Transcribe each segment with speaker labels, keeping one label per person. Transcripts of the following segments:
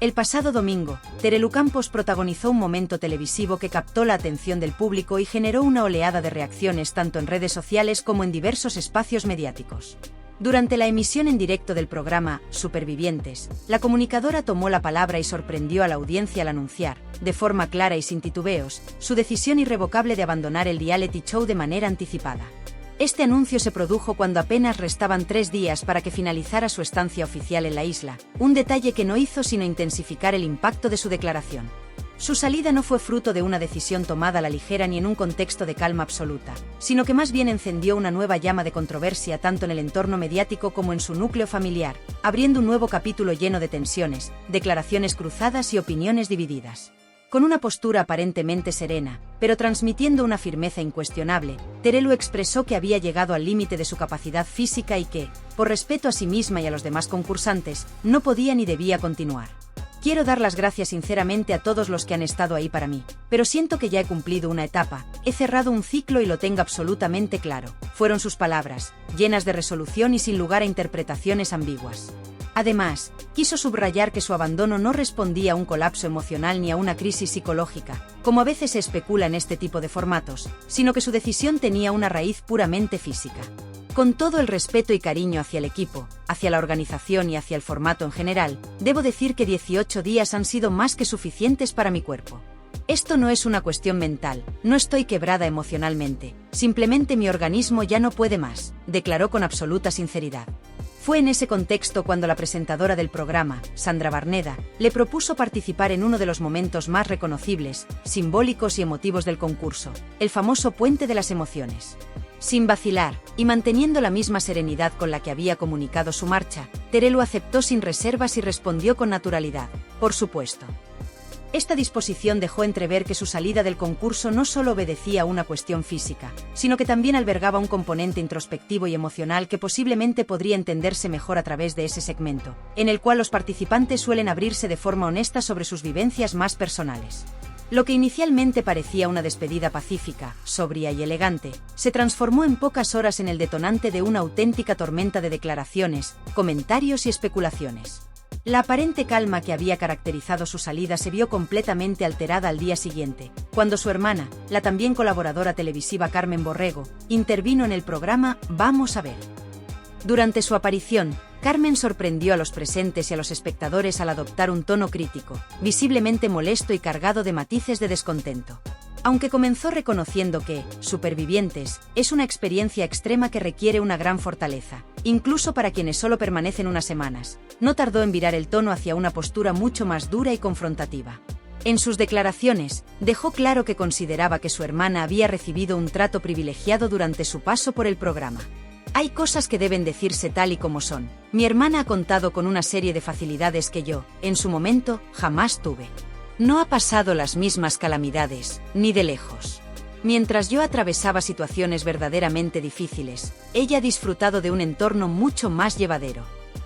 Speaker 1: El pasado domingo, Terelu Campos protagonizó un momento televisivo que captó la atención del público y generó una oleada de reacciones tanto en redes sociales como en diversos espacios mediáticos. Durante la emisión en directo del programa Supervivientes, la comunicadora tomó la palabra y sorprendió a la audiencia al anunciar, de forma clara y sin titubeos, su decisión irrevocable de abandonar el reality show de manera anticipada. Este anuncio se produjo cuando apenas restaban 3 días para que finalizara su estancia oficial en la isla, un detalle que no hizo sino intensificar el impacto de su declaración. Su salida no fue fruto de una decisión tomada a la ligera ni en un contexto de calma absoluta, sino que más bien encendió una nueva llama de controversia tanto en el entorno mediático como en su núcleo familiar, abriendo un nuevo capítulo lleno de tensiones, declaraciones cruzadas y opiniones divididas. Con una postura aparentemente serena, pero transmitiendo una firmeza incuestionable, Terelu expresó que había llegado al límite de su capacidad física y que, por respeto a sí misma y a los demás concursantes, no podía ni debía continuar. Quiero dar las gracias sinceramente a todos los que han estado ahí para mí, pero siento que ya he cumplido una etapa, he cerrado un ciclo y lo tengo absolutamente claro, fueron sus palabras, llenas de resolución y sin lugar a interpretaciones ambiguas. Además, quiso subrayar que su abandono no respondía a un colapso emocional ni a una crisis psicológica, como a veces se especula en este tipo de formatos, sino que su decisión tenía una raíz puramente física. Con todo el respeto y cariño hacia el equipo, hacia la organización y hacia el formato en general, debo decir que 18 días han sido más que suficientes para mi cuerpo. Esto no es una cuestión mental, no estoy quebrada emocionalmente, simplemente mi organismo ya no puede más, declaró con absoluta sinceridad. Fue en ese contexto cuando la presentadora del programa, Sandra Barneda, le propuso participar en uno de los momentos más reconocibles, simbólicos y emotivos del concurso, el famoso Puente de las Emociones. Sin vacilar, y manteniendo la misma serenidad con la que había comunicado su marcha, Terelu aceptó sin reservas y respondió con naturalidad, por supuesto. Esta disposición dejó entrever que su salida del concurso no solo obedecía a una cuestión física, sino que también albergaba un componente introspectivo y emocional que posiblemente podría entenderse mejor a través de ese segmento, en el cual los participantes suelen abrirse de forma honesta sobre sus vivencias más personales. Lo que inicialmente parecía una despedida pacífica, sobria y elegante, se transformó en pocas horas en el detonante de una auténtica tormenta de declaraciones, comentarios y especulaciones. La aparente calma que había caracterizado su salida se vio completamente alterada al día siguiente, cuando su hermana, la también colaboradora televisiva Carmen Borrego, intervino en el programa Vamos a ver. Durante su aparición, Carmen sorprendió a los presentes y a los espectadores al adoptar un tono crítico, visiblemente molesto y cargado de matices de descontento. Aunque comenzó reconociendo que Supervivientes es una experiencia extrema que requiere una gran fortaleza, incluso para quienes solo permanecen unas semanas, no tardó en virar el tono hacia una postura mucho más dura y confrontativa. En sus declaraciones, dejó claro que consideraba que su hermana había recibido un trato privilegiado durante su paso por el programa. Hay cosas que deben decirse tal y como son. Mi hermana ha contado con una serie de facilidades que yo, en su momento, jamás tuve. No ha pasado las mismas calamidades, ni de lejos. Mientras yo atravesaba situaciones verdaderamente difíciles, ella ha disfrutado de un entorno mucho más llevadero.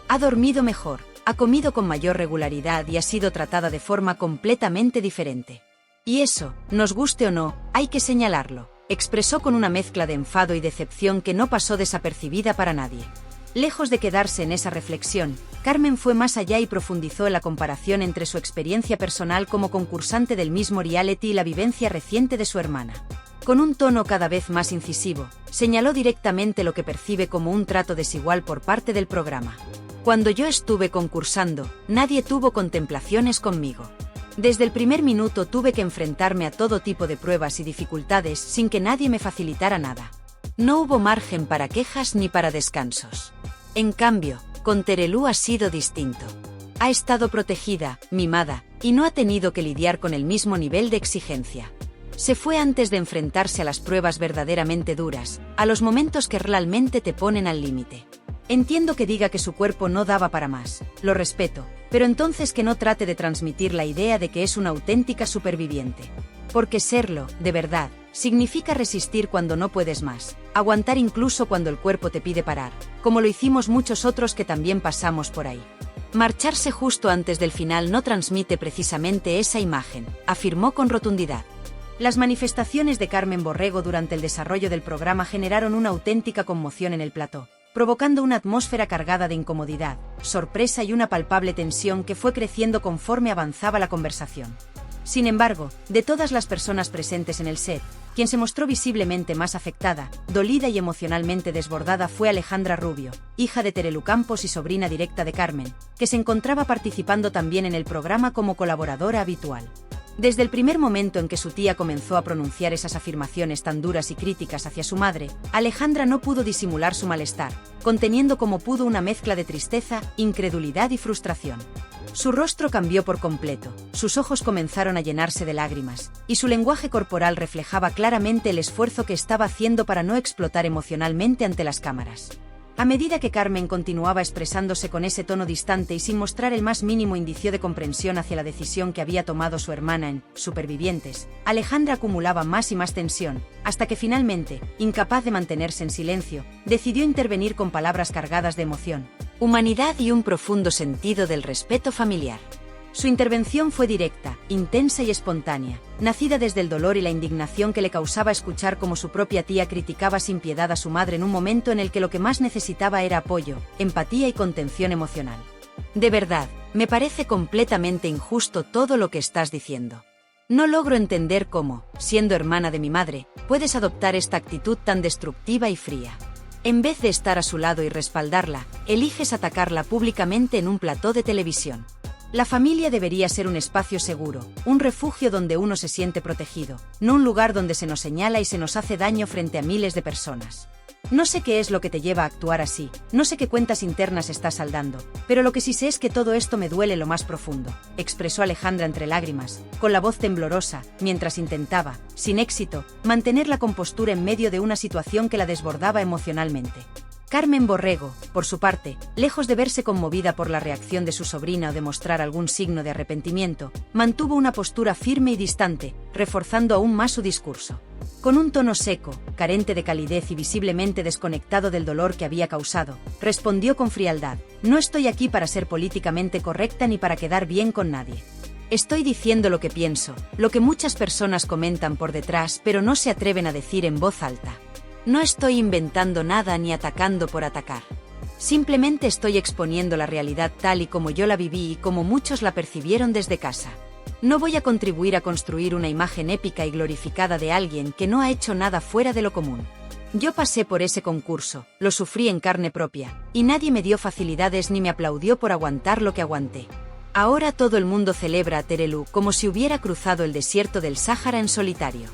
Speaker 1: Ha dormido mejor, ha comido con mayor regularidad y ha sido tratada de forma completamente diferente. Y eso, nos guste o no, hay que señalarlo, expresó con una mezcla de enfado y decepción que no pasó desapercibida para nadie. Lejos de quedarse en esa reflexión, Carmen fue más allá y profundizó en la comparación entre su experiencia personal como concursante del mismo reality y la vivencia reciente de su hermana. Con un tono cada vez más incisivo, señaló directamente lo que percibe como un trato desigual por parte del programa. Cuando yo estuve concursando, nadie tuvo contemplaciones conmigo. Desde el primer minuto tuve que enfrentarme a todo tipo de pruebas y dificultades sin que nadie me facilitara nada. No hubo margen para quejas ni para descansos. En cambio, con Terelu ha sido distinto. Ha estado protegida, mimada, y no ha tenido que lidiar con el mismo nivel de exigencia. Se fue antes de enfrentarse a las pruebas verdaderamente duras, a los momentos que realmente te ponen al límite. Entiendo que diga que su cuerpo no daba para más, lo respeto, pero entonces que no trate de transmitir la idea de que es una auténtica superviviente. Porque serlo, de verdad, significa resistir cuando no puedes más, aguantar incluso cuando el cuerpo te pide parar, como lo hicimos muchos otros que también pasamos por ahí. Marcharse justo antes del final no transmite precisamente esa imagen, afirmó con rotundidad. Las manifestaciones de Carmen Borrego durante el desarrollo del programa generaron una auténtica conmoción en el plató. provocando una atmósfera cargada de incomodidad, sorpresa y una palpable tensión que fue creciendo conforme avanzaba la conversación. Sin embargo, de todas las personas presentes en el set, quien se mostró visiblemente más afectada, dolida y emocionalmente desbordada fue Alejandra Rubio, hija de Terelu Campos y sobrina directa de Carmen, que se encontraba participando también en el programa como colaboradora habitual. Desde el primer momento en que su tía comenzó a pronunciar esas afirmaciones tan duras y críticas hacia su madre, Alejandra no pudo disimular su malestar, conteniendo como pudo una mezcla de tristeza, incredulidad y frustración. Su rostro cambió por completo, sus ojos comenzaron a llenarse de lágrimas, y su lenguaje corporal reflejaba claramente el esfuerzo que estaba haciendo para no explotar emocionalmente ante las cámaras. A medida que Carmen continuaba expresándose con ese tono distante y sin mostrar el más mínimo indicio de comprensión hacia la decisión que había tomado su hermana en Supervivientes, Alejandra acumulaba más y más tensión, hasta que finalmente, incapaz de mantenerse en silencio, decidió intervenir con palabras cargadas de emoción, humanidad y un profundo sentido del respeto familiar. Su intervención fue directa, intensa y espontánea, nacida desde el dolor y la indignación que le causaba escuchar cómo su propia tía criticaba sin piedad a su madre en un momento en el que lo que más necesitaba era apoyo, empatía y contención emocional. De verdad, me parece completamente injusto todo lo que estás diciendo. No logro entender cómo, siendo hermana de mi madre, puedes adoptar esta actitud tan destructiva y fría. En vez de estar a su lado y respaldarla, eliges atacarla públicamente en un plató de televisión. La familia debería ser un espacio seguro, un refugio donde uno se siente protegido, no un lugar donde se nos señala y se nos hace daño frente a miles de personas. No sé qué es lo que te lleva a actuar así, no sé qué cuentas internas estás saldando, pero lo que sí sé es que todo esto me duele lo más profundo, expresó Alejandra entre lágrimas, con la voz temblorosa, mientras intentaba, sin éxito, mantener la compostura en medio de una situación que la desbordaba emocionalmente. Carmen Borrego, por su parte, lejos de verse conmovida por la reacción de su sobrina o de mostrar algún signo de arrepentimiento, mantuvo una postura firme y distante, reforzando aún más su discurso. Con un tono seco, carente de calidez y visiblemente desconectado del dolor que había causado, respondió con frialdad: «No estoy aquí para ser políticamente correcta ni para quedar bien con nadie. Estoy diciendo lo que pienso, lo que muchas personas comentan por detrás pero no se atreven a decir en voz alta. No estoy inventando nada ni atacando por atacar. Simplemente estoy exponiendo la realidad tal y como yo la viví y como muchos la percibieron desde casa. No voy a contribuir a construir una imagen épica y glorificada de alguien que no ha hecho nada fuera de lo común. Yo pasé por ese concurso, lo sufrí en carne propia, y nadie me dio facilidades ni me aplaudió por aguantar lo que aguanté. Ahora todo el mundo celebra a Terelu como si hubiera cruzado el desierto del Sáhara en solitario.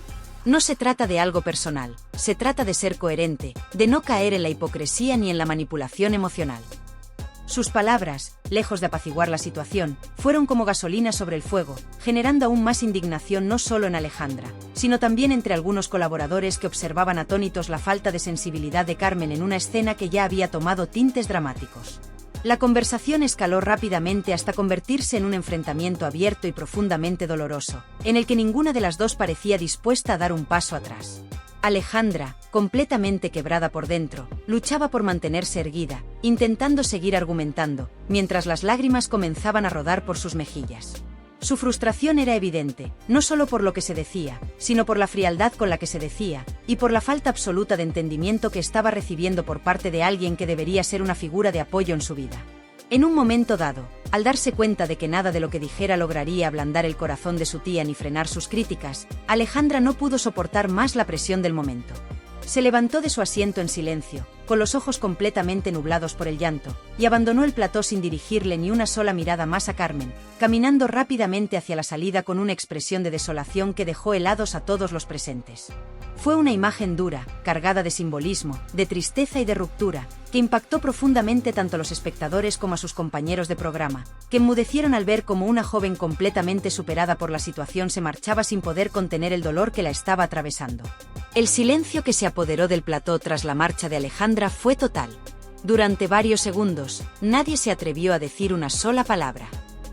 Speaker 1: No se trata de algo personal, se trata de ser coherente, de no caer en la hipocresía ni en la manipulación emocional». Sus palabras, lejos de apaciguar la situación, fueron como gasolina sobre el fuego, generando aún más indignación no solo en Alejandra, sino también entre algunos colaboradores que observaban atónitos la falta de sensibilidad de Carmen en una escena que ya había tomado tintes dramáticos. La conversación escaló rápidamente hasta convertirse en un enfrentamiento abierto y profundamente doloroso, en el que ninguna de las dos parecía dispuesta a dar un paso atrás. Alejandra, completamente quebrada por dentro, luchaba por mantenerse erguida, intentando seguir argumentando, mientras las lágrimas comenzaban a rodar por sus mejillas. Su frustración era evidente, no solo por lo que se decía, sino por la frialdad con la que se decía, y por la falta absoluta de entendimiento que estaba recibiendo por parte de alguien que debería ser una figura de apoyo en su vida. En un momento dado, al darse cuenta de que nada de lo que dijera lograría ablandar el corazón de su tía ni frenar sus críticas, Alejandra no pudo soportar más la presión del momento. Se levantó de su asiento en silencio, con los ojos completamente nublados por el llanto, y abandonó el plató sin dirigirle ni una sola mirada más a Carmen, caminando rápidamente hacia la salida con una expresión de desolación que dejó helados a todos los presentes. Fue una imagen dura, cargada de simbolismo, de tristeza y de ruptura, que impactó profundamente tanto a los espectadores como a sus compañeros de programa, que enmudecieron al ver cómo una joven completamente superada por la situación se marchaba sin poder contener el dolor que la estaba atravesando. El silencio que se apoderó del plató tras la marcha de Alejandra fue total. Durante varios segundos, nadie se atrevió a decir una sola palabra.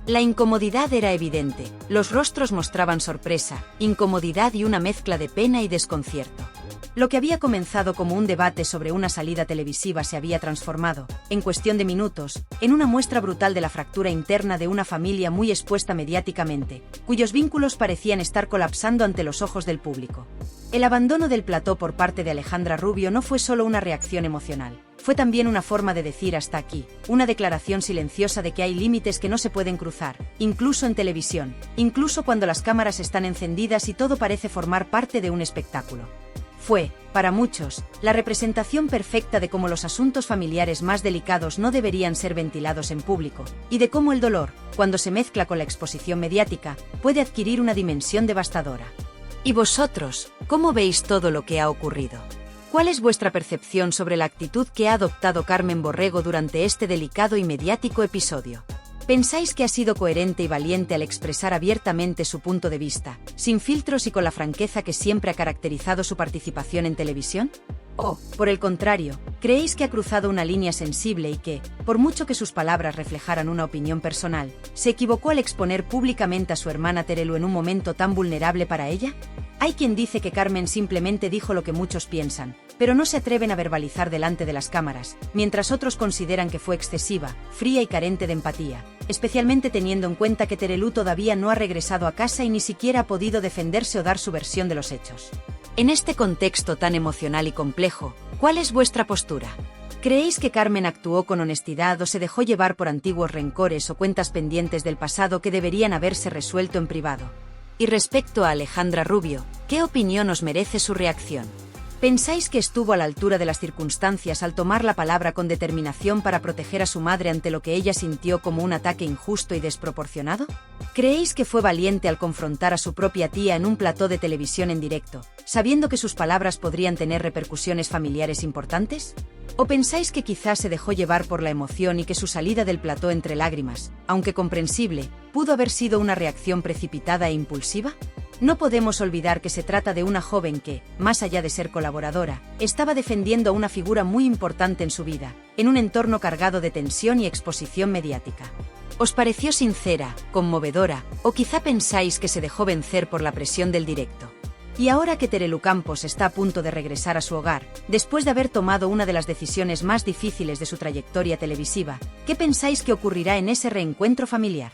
Speaker 1: La incomodidad era evidente, los rostros mostraban sorpresa, incomodidad y una mezcla de pena y desconcierto. Lo que había comenzado como un debate sobre una salida televisiva se había transformado, en cuestión de minutos, en una muestra brutal de la fractura interna de una familia muy expuesta mediáticamente, cuyos vínculos parecían estar colapsando ante los ojos del público. El abandono del plató por parte de Alejandra Rubio no fue solo una reacción emocional, fue también una forma de decir hasta aquí, una declaración silenciosa de que hay límites que no se pueden cruzar, incluso en televisión, incluso cuando las cámaras están encendidas y todo parece formar parte de un espectáculo. Fue, para muchos, la representación perfecta de cómo los asuntos familiares más delicados no deberían ser ventilados en público, y de cómo el dolor, cuando se mezcla con la exposición mediática, puede adquirir una dimensión devastadora. ¿Y vosotros, cómo veis todo lo que ha ocurrido? ¿Cuál es vuestra percepción sobre la actitud que ha adoptado Carmen Borrego durante este delicado y mediático episodio? ¿Pensáis que ha sido coherente y valiente al expresar abiertamente su punto de vista, sin filtros y con la franqueza que siempre ha caracterizado su participación en televisión? ¿O, por el contrario, creéis que ha cruzado una línea sensible y que, por mucho que sus palabras reflejaran una opinión personal, se equivocó al exponer públicamente a su hermana Terelu en un momento tan vulnerable para ella? Hay quien dice que Carmen simplemente dijo lo que muchos piensan, pero no se atreven a verbalizar delante de las cámaras, mientras otros consideran que fue excesiva, fría y carente de empatía, especialmente teniendo en cuenta que Terelu todavía no ha regresado a casa y ni siquiera ha podido defenderse o dar su versión de los hechos. En este contexto tan emocional y complejo, ¿cuál es vuestra postura? ¿Creéis que Carmen actuó con honestidad o se dejó llevar por antiguos rencores o cuentas pendientes del pasado que deberían haberse resuelto en privado? Y respecto a Alejandra Rubio, ¿qué opinión os merece su reacción? ¿Pensáis que estuvo a la altura de las circunstancias al tomar la palabra con determinación para proteger a su madre ante lo que ella sintió como un ataque injusto y desproporcionado? ¿Creéis que fue valiente al confrontar a su propia tía en un plató de televisión en directo, sabiendo que sus palabras podrían tener repercusiones familiares importantes? ¿O pensáis que quizás se dejó llevar por la emoción y que su salida del plató entre lágrimas, aunque comprensible, pudo haber sido una reacción precipitada e impulsiva? No podemos olvidar que se trata de una joven que, más allá de ser colaboradora, estaba defendiendo a una figura muy importante en su vida, en un entorno cargado de tensión y exposición mediática. ¿Os pareció sincera, conmovedora, o quizá pensáis que se dejó vencer por la presión del directo? Y ahora que Terelu Campos está a punto de regresar a su hogar, después de haber tomado una de las decisiones más difíciles de su trayectoria televisiva, ¿qué pensáis que ocurrirá en ese reencuentro familiar?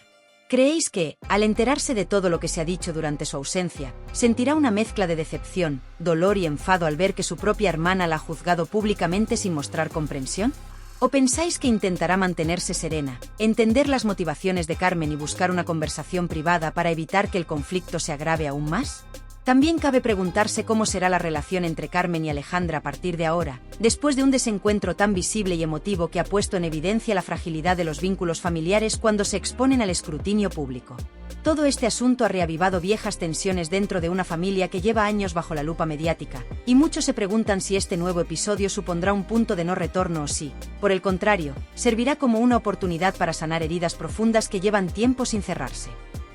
Speaker 1: ¿Creéis que, al enterarse de todo lo que se ha dicho durante su ausencia, sentirá una mezcla de decepción, dolor y enfado al ver que su propia hermana la ha juzgado públicamente sin mostrar comprensión? ¿O pensáis que intentará mantenerse serena, entender las motivaciones de Carmen y buscar una conversación privada para evitar que el conflicto se agrave aún más? También cabe preguntarse cómo será la relación entre Carmen y Alejandra a partir de ahora, después de un desencuentro tan visible y emotivo que ha puesto en evidencia la fragilidad de los vínculos familiares cuando se exponen al escrutinio público. Todo este asunto ha reavivado viejas tensiones dentro de una familia que lleva años bajo la lupa mediática, y muchos se preguntan si este nuevo episodio supondrá un punto de no retorno o si, por el contrario, servirá como una oportunidad para sanar heridas profundas que llevan tiempo sin cerrarse.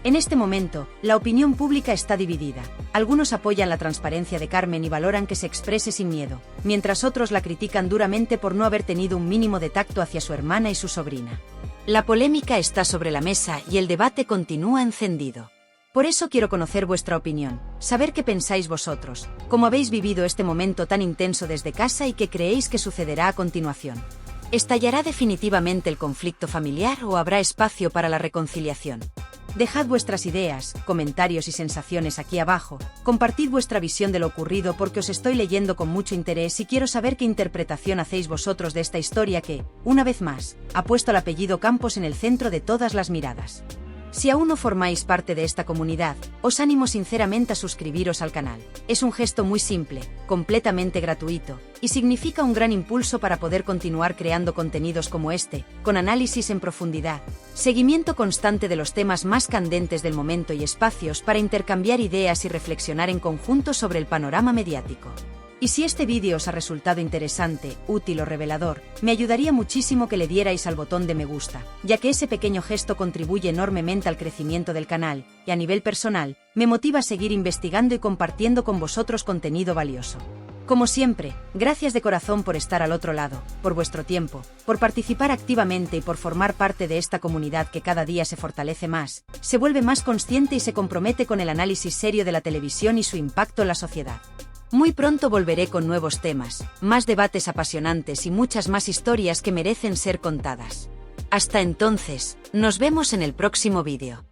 Speaker 1: En este momento, la opinión pública está dividida. Algunos apoyan la transparencia de Carmen y valoran que se exprese sin miedo, mientras otros la critican duramente por no haber tenido un mínimo de tacto hacia su hermana y su sobrina. La polémica está sobre la mesa y el debate continúa encendido. Por eso quiero conocer vuestra opinión, saber qué pensáis vosotros, cómo habéis vivido este momento tan intenso desde casa y qué creéis que sucederá a continuación. ¿Estallará definitivamente el conflicto familiar o habrá espacio para la reconciliación? Dejad vuestras ideas, comentarios y sensaciones aquí abajo, compartid vuestra visión de lo ocurrido porque os estoy leyendo con mucho interés y quiero saber qué interpretación hacéis vosotros de esta historia que, una vez más, ha puesto el apellido Campos en el centro de todas las miradas. Si aún no formáis parte de esta comunidad, os animo sinceramente a suscribiros al canal. Es un gesto muy simple, completamente gratuito, y significa un gran impulso para poder continuar creando contenidos como este, con análisis en profundidad, seguimiento constante de los temas más candentes del momento y espacios para intercambiar ideas y reflexionar en conjunto sobre el panorama mediático. Y si este vídeo os ha resultado interesante, útil o revelador, me ayudaría muchísimo que le dierais al botón de me gusta, ya que ese pequeño gesto contribuye enormemente al crecimiento del canal, y a nivel personal, me motiva a seguir investigando y compartiendo con vosotros contenido valioso. Como siempre, gracias de corazón por estar al otro lado, por vuestro tiempo, por participar activamente y por formar parte de esta comunidad que cada día se fortalece más, se vuelve más consciente y se compromete con el análisis serio de la televisión y su impacto en la sociedad. Muy pronto volveré con nuevos temas, más debates apasionantes y muchas más historias que merecen ser contadas. Hasta entonces, nos vemos en el próximo vídeo.